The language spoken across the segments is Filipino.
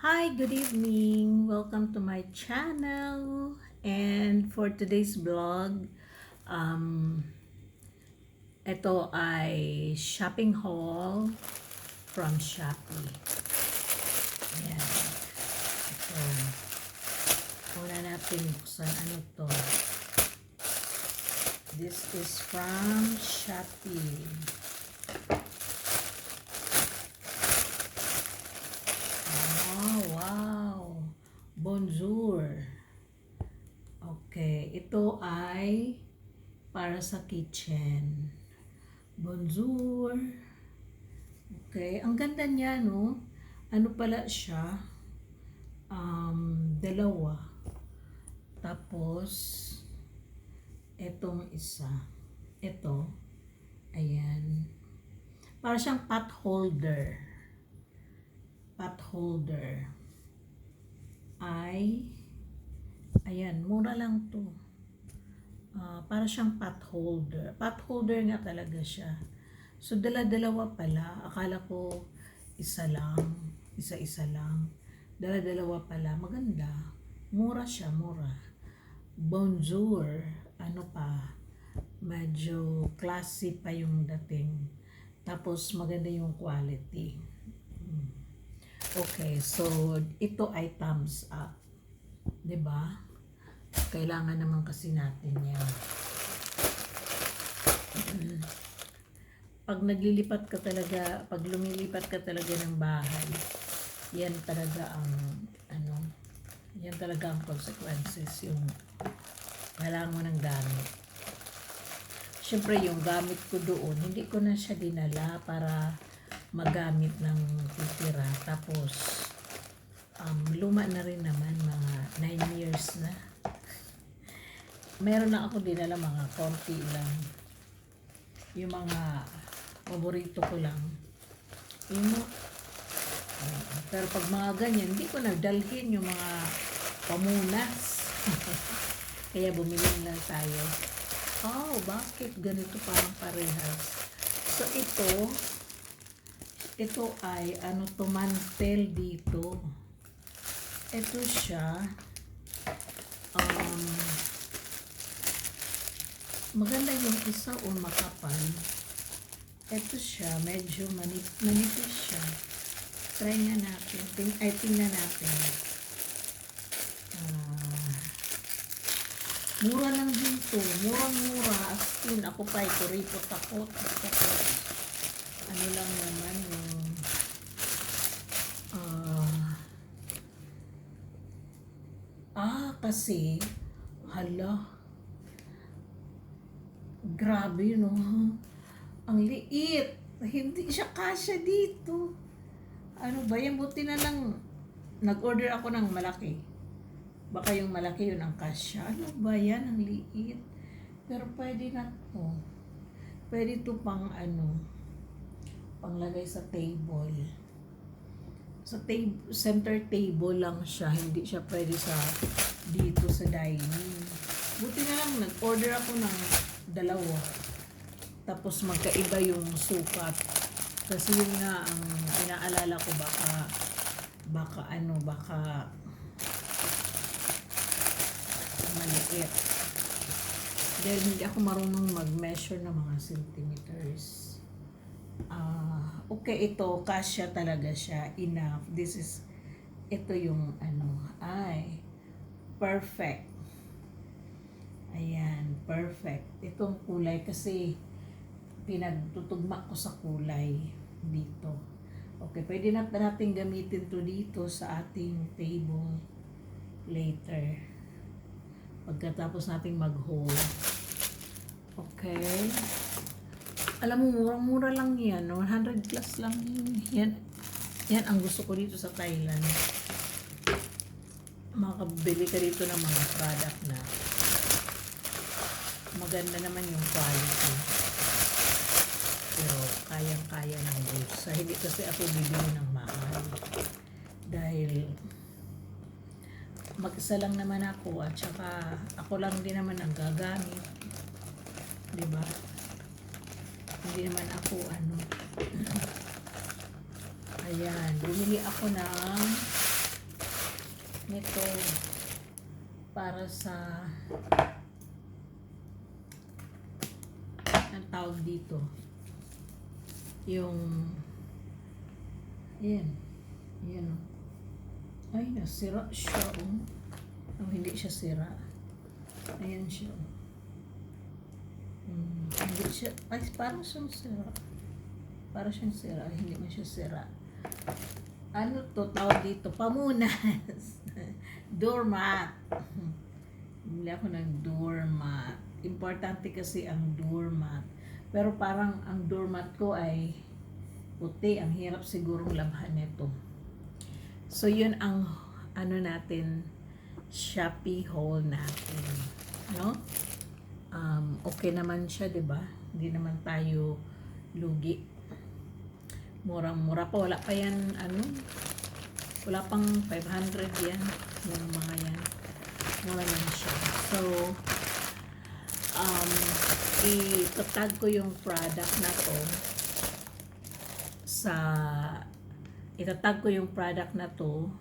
Hi, good evening. Welcome to my channel. And for today's vlog, um, ito ay shopping haul from Shopee. Ayan. So, una natin buksan ano to. This is from Shopee. Oh, wow. Bonjour. Okay, ito ay para sa kitchen. Bonjour. Okay, ang ganda niya, no? Ano pala siya? Dalawa. Tapos, etong isa. Ito, ayan. Para siyang pot holder. Pot holder. Ayan, mura lang to. Para siyang pot holder. Pot holder nga talaga siya. So, dala-dalawa pala. Akala ko isa lang. Isa-isa lang. Dala-dalawa pala. Maganda. Mura siya, mura. Bonjour. Ano pa? Medyo classy pa yung dating. Tapos, maganda yung quality. Okay, so, ito ay thumbs up. 'Di ba? Kailangan naman kasi natin yan. Pag naglilipat ka talaga, pag lumilipat ka talaga ng bahay, yan talaga ang yan talaga ang consequences, yung kailangan mo ng gamit. Siyempre yung gamit ko doon, hindi ko na siya dinala para magamit ng titira. Tapos luma na rin naman, mga 9 years na. Meron na ako dinala mga konti lang. Yung mga paborito ko lang. Pero pag mga ganyan, hindi ko nagdalhin yung mga pamunas. Kaya bumili lang tayo. Oh, bakit ganito parang parehas? So ito ay mantel dito. Ito siya. Maganda yung isa o makapal. Ito siya, medyo manipis siya. Try nga natin. Tingnan natin. Mura lang din to. Murang-mura. As in, ako pa, kuripot ako. Ano lang naman yung kasi hala, grabe, no? Ang liit. Hindi siya kasya dito. Ano ba yan? Buti na lang nag-order ako ng malaki. Baka yung malaki yun ang kasya. Ano ba yan? Ang liit. Pero pwede na to. Pwede to pang panglagay sa table. Sa center table lang siya. Hindi siya pwede dito sa dining. Buti na lang nag-order ako ng dalawa. Tapos magkaiba yung sukat. Kasi yun nga ang inaalala ko, baka maliit. Dahil hindi ako marunong mag-measure ng mga centimeters. Okay, ito kasya talaga siya, enough. Ito yung perfect. Ayan, perfect. Itong kulay kasi pinagtutugma ko sa kulay dito. Okay, pwede natin gamitin to dito sa ating table later. Pagkatapos nating mag-haul. Okay. Alam mo, murang-mura lang yan. 100 plus lang yan. Yan ang gusto ko dito sa Thailand. Makabili ka dito ng mga product na maganda naman yung quality. Pero kayang-kaya ng bulsa. Hindi kasi ako bibili ng mahal. Dahil mag-isa lang naman ako at saka ako lang din naman ang gagamit. Diba? Hindi naman ako Ayan, bumili ako ng nito para sa ang tawag dito yung yan ay nasira siya hindi siya sira, ayan siya hindi siya, ay parang siyang sira, hindi man siya sira. Ano to tawag dito, pamunas. Doormat. Bumili ako ng doormat. Importante kasi ang doormat. Pero parang ang doormat ko ay puti. Ang hirap sigurong labhan nito. So, yun ang ano natin, Shopee haul natin. No? Okay naman siya, diba? Hindi naman tayo lugi. Murang-mura pa. Wala pa yan, wala pang 500 yan. Yung mga yan. Mura lang siya. So, itatag ko yung product na to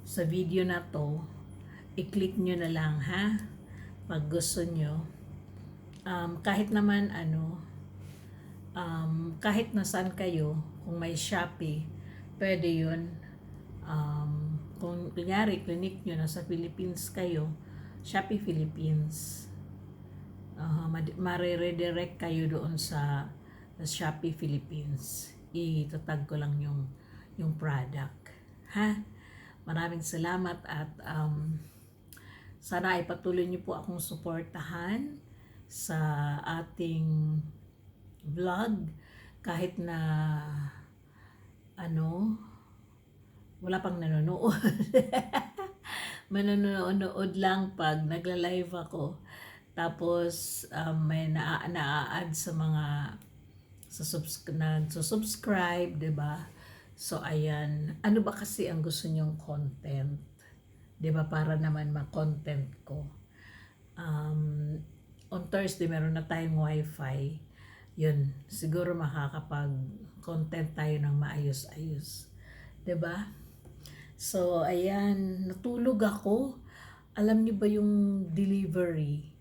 sa video na to. I-click nyo na lang, ha? Pag gusto nyo. Kahit naman kahit nasan kayo, kung may Shopee, pwede yun. Kung kunyari, clinic nyo, nasa Philippines kayo, Shopee Philippines. Mare-redirect kayo doon sa Shopee Philippines. Itatag ko lang yung product. Ha? Maraming salamat at sana ay patuloy niyo po akong suportahan sa ating vlog kahit na wala pang nanonood. Manonood lang pag nagla-live ako. Tapos may na-add sa mga nagsusubscribe, 'di ba? So ayan, ano ba kasi ang gusto nyong content? 'Di ba, para naman ma-content ko. On Thursday meron na tayong wifi. Yun, siguro makakapag-content tayo ng maayos-ayos. 'Di ba? So ayan, natulog ako. Alam niyo ba yung delivery?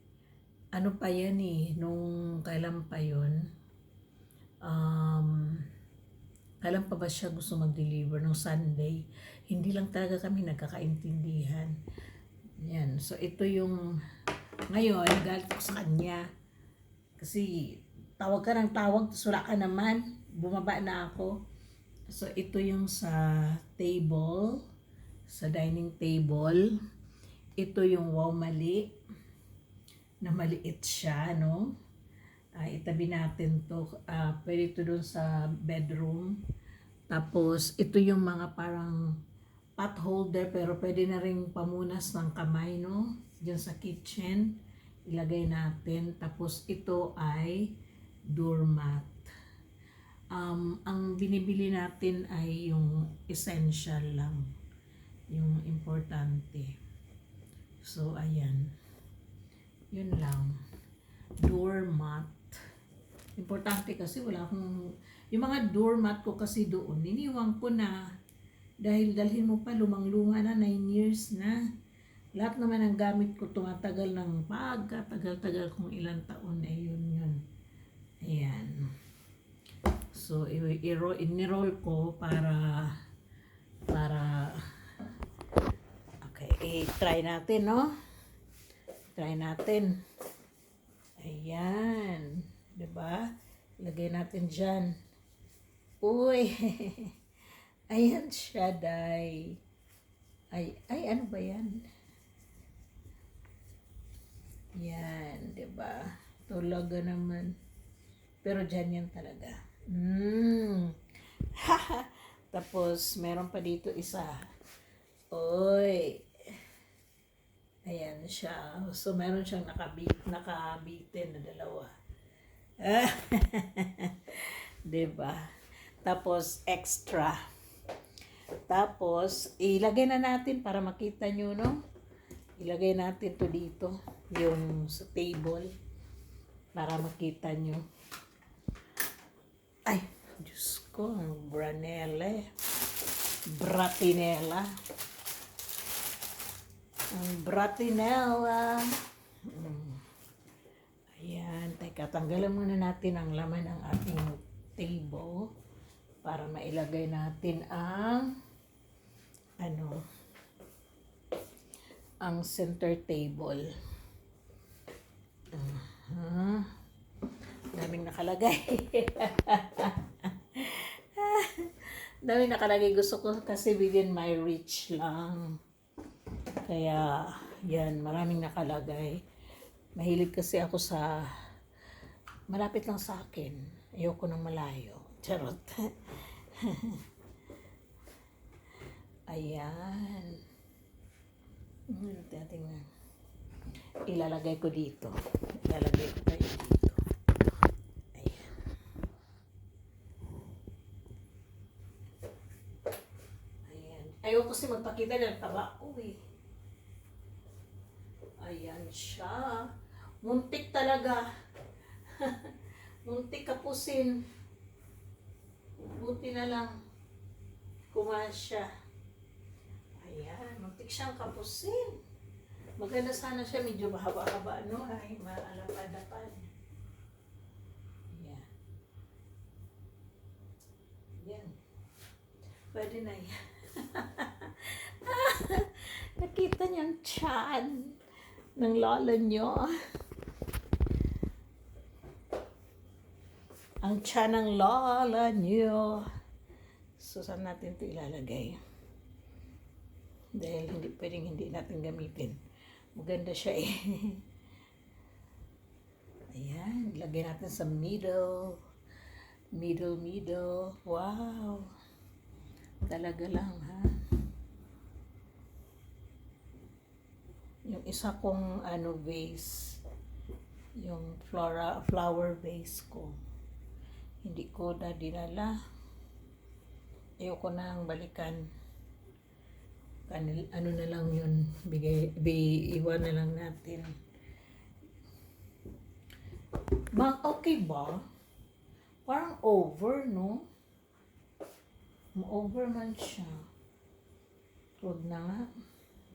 Ano pa yan nung kailan pa yun? Kailan pa ba siya gusto mag-deliver? Nung Sunday. Hindi lang talaga kami nagkakaintindihan. Yan. So, ito yung ngayon, galit ko sa kanya. Kasi, tawag ka ng tawag, tapos wala ka naman. Bumaba na ako. So, ito yung sa table. Sa dining table. Ito yung wow mali. Na maliit siya, no? Itabi natin to. Pwede ito doon sa bedroom. Tapos, ito yung mga parang pot holder, pero pwede na rin pamunas ng kamay, no? Diyan sa kitchen. Ilagay natin. Tapos, ito ay doormat. Ang binibili natin ay yung essential lang. Yung importante. So, ayan. Yun lang. Doormat. Importante kasi wala akong, yung mga doormat ko kasi doon, iniwan ko na. Dahil dalhin mo pa, lumang-luma na, 9 years na. Lahat naman ng gamit ko tumatagal ng pagkatagal-tagal kung ilang taon, yun. Ayan. So, in-roll ko para okay, try natin, no? Try natin. Ayan. Diba? Lagay natin dyan. Uy! Ayan siya, day. Ay, ano ba yan? Yan, diba? Tulaga naman. Pero dyan yan talaga. Tapos, meron pa dito isa. Uy! Ayan siya. So, meron siyang nakabitin na dalawa. Diba? Tapos, extra. Tapos, ilagay na natin para makita nyo, no? Ilagay natin to dito. Yung sa table. Para makita nyo. Ay, Diyos ko. Bratinella. Ang bratinella. Ayan, teka, tanggalan muna natin ang laman ng ating table para mailagay natin ang ang center table. Daming nakalagay. Daming nakalagay. Gusto ko kasi within my reach lang. Kaya, yan, maraming nakalagay. Mahilig kasi ako sa malapit lang sa akin. Ayoko ng malayo. Charot. Ayan. Tingnan. Ilalagay ko dito. Ilalagay ko tayo dito. Ayan. Ayan. Ayoko kasi magpakita ng taba ko eh. Ayan siya. Muntik talaga. Muntik kapusin. Buti na lang. Kumasya. Ayan. Muntik siyang kapusin. Maganda sana siya. Medyo mahaba-haba. No? Ay, maalapad-lapad. Ayan. Ayan. Pwede na yan. Nakita niyang tiyan ng lola niyo. Ang tiyan ng lola niyo. So, saan natin ito ilalagay? Dahil hindi pwedeng hindi natin gamitin. Maganda siya eh. Ayan, ilagay natin sa middle. Middle. Wow. Talaga lang ha. Yung isa kong vase, yung flower vase ko, hindi ko na dinala. Ayoko nang balikan. Ano na lang yun, iwan na lang natin. Okay ba? Parang over, no? Over man siya. Huwag na nga.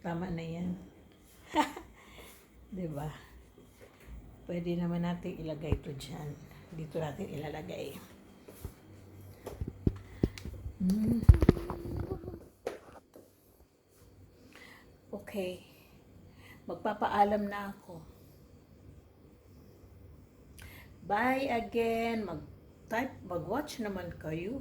Tama na yan. Diba? Pwede naman natin ilagay ito dyan. Dito natin ilalagay. Okay. Magpapaalam na ako. Bye again. Mag-watch naman kayo.